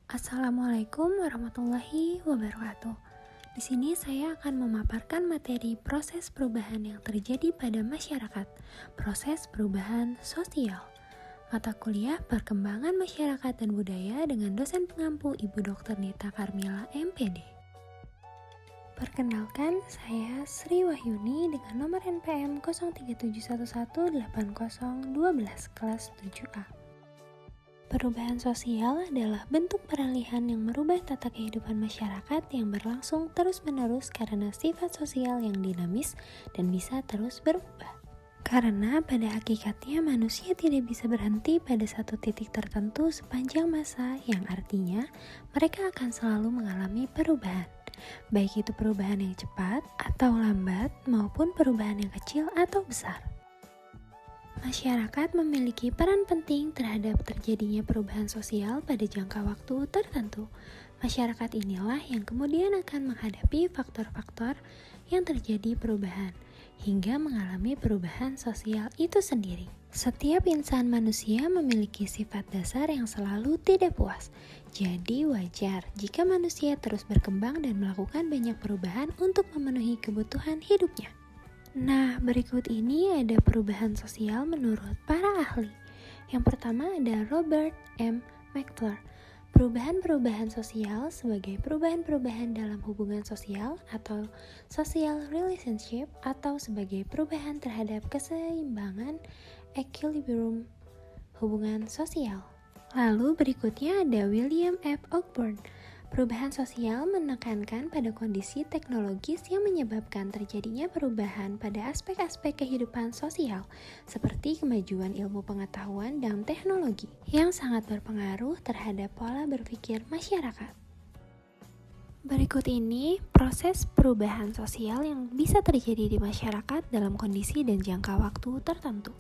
Assalamualaikum warahmatullahi wabarakatuh. Di sini saya akan memaparkan materi proses perubahan yang terjadi pada masyarakat, proses perubahan sosial. Mata kuliah Perkembangan Masyarakat dan Budaya dengan dosen pengampu Ibu Dr. Nita Karmila, MPD. Perkenalkan, saya Sri Wahyuni dengan nomor NPM 0371180012 kelas 7A. Perubahan sosial adalah bentuk peralihan yang merubah tata kehidupan masyarakat yang berlangsung terus-menerus karena sifat sosial yang dinamis dan bisa terus berubah. Karena pada hakikatnya manusia tidak bisa berhenti pada satu titik tertentu sepanjang masa, yang artinya mereka akan selalu mengalami perubahan. Baik itu perubahan yang cepat atau lambat maupun perubahan yang kecil atau besar. Masyarakat memiliki peran penting terhadap terjadinya perubahan sosial pada jangka waktu tertentu. Masyarakat inilah yang kemudian akan menghadapi faktor-faktor yang terjadi perubahan, hingga mengalami perubahan sosial itu sendiri. Setiap insan manusia memiliki sifat dasar yang selalu tidak puas. Jadi wajar jika manusia terus berkembang dan melakukan banyak perubahan untuk memenuhi kebutuhan hidupnya. Nah, berikut ini ada perubahan sosial menurut para ahli. Yang pertama ada Robert M. McClure. Perubahan-perubahan sosial sebagai perubahan-perubahan dalam hubungan sosial atau social relationship, atau sebagai perubahan terhadap keseimbangan equilibrium hubungan sosial. Lalu berikutnya ada William F. Ogburn. Perubahan sosial menekankan pada kondisi teknologis yang menyebabkan terjadinya perubahan pada aspek-aspek kehidupan sosial, seperti kemajuan ilmu pengetahuan dan teknologi, yang sangat berpengaruh terhadap pola berpikir masyarakat. Berikut ini proses perubahan sosial yang bisa terjadi di masyarakat dalam kondisi dan jangka waktu tertentu.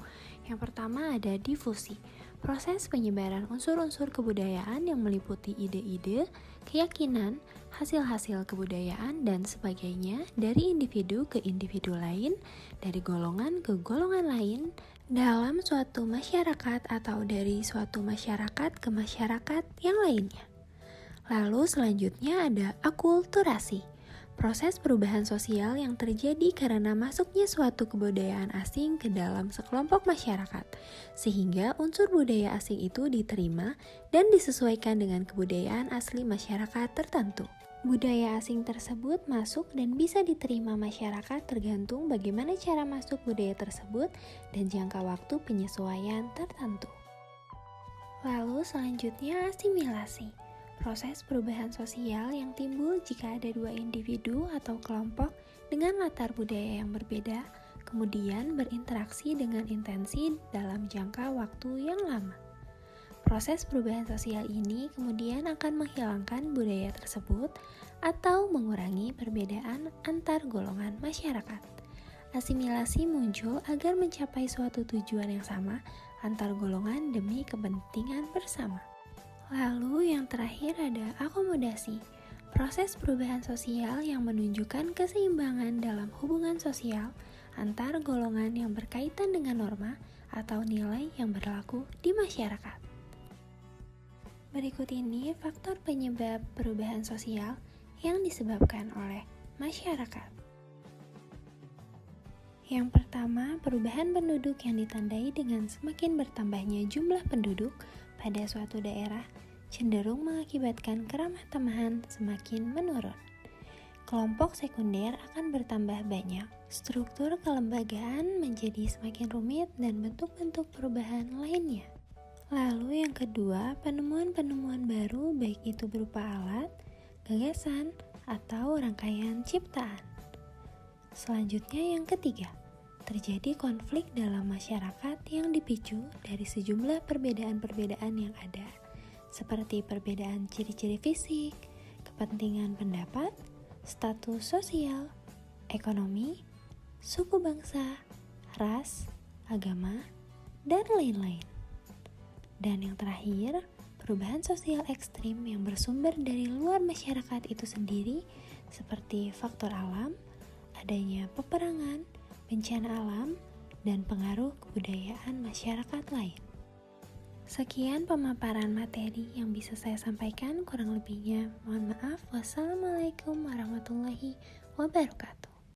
Yang pertama ada difusi. Proses penyebaran unsur-unsur kebudayaan yang meliputi ide-ide, keyakinan, hasil-hasil kebudayaan, dan sebagainya dari individu ke individu lain, dari golongan ke golongan lain, dalam suatu masyarakat atau dari suatu masyarakat ke masyarakat yang lainnya. Lalu selanjutnya ada akulturasi. Proses perubahan sosial yang terjadi karena masuknya suatu kebudayaan asing ke dalam sekelompok masyarakat, sehingga unsur budaya asing itu diterima dan disesuaikan dengan kebudayaan asli masyarakat tertentu. Budaya asing tersebut masuk dan bisa diterima masyarakat tergantung bagaimana cara masuk budaya tersebut dan jangka waktu penyesuaian tertentu. Lalu selanjutnya asimilasi. Proses perubahan sosial yang timbul jika ada dua individu atau kelompok dengan latar budaya yang berbeda, kemudian berinteraksi dengan intensi dalam jangka waktu yang lama. Proses perubahan sosial ini kemudian akan menghilangkan budaya tersebut atau mengurangi perbedaan antar golongan masyarakat. Asimilasi muncul agar mencapai suatu tujuan yang sama antar golongan demi kepentingan bersama. Lalu yang terakhir ada akomodasi. Proses perubahan sosial yang menunjukkan keseimbangan dalam hubungan sosial antar golongan yang berkaitan dengan norma atau nilai yang berlaku di masyarakat. Berikut ini faktor penyebab perubahan sosial yang disebabkan oleh masyarakat. Yang pertama, perubahan penduduk yang ditandai dengan semakin bertambahnya jumlah penduduk pada suatu daerah cenderung mengakibatkan keramah tamahan semakin menurun. Kelompok sekunder akan bertambah banyak, struktur kelembagaan menjadi semakin rumit, dan bentuk-bentuk perubahan lainnya. Lalu yang kedua, penemuan-penemuan baru baik itu berupa alat, gagasan, atau rangkaian ciptaan. Selanjutnya yang ketiga, terjadi konflik dalam masyarakat yang dipicu dari sejumlah perbedaan-perbedaan yang ada, seperti perbedaan ciri-ciri fisik, kepentingan pendapat, status sosial, ekonomi, suku bangsa, ras, agama, dan lain-lain. Dan yang terakhir, perubahan sosial ekstrim yang bersumber dari luar masyarakat itu sendiri, seperti faktor alam, adanya peperangan, bencana alam, dan pengaruh kebudayaan masyarakat lain. Sekian pemaparan materi yang bisa saya sampaikan, kurang lebihnya mohon maaf. Wassalamualaikum warahmatullahi wabarakatuh.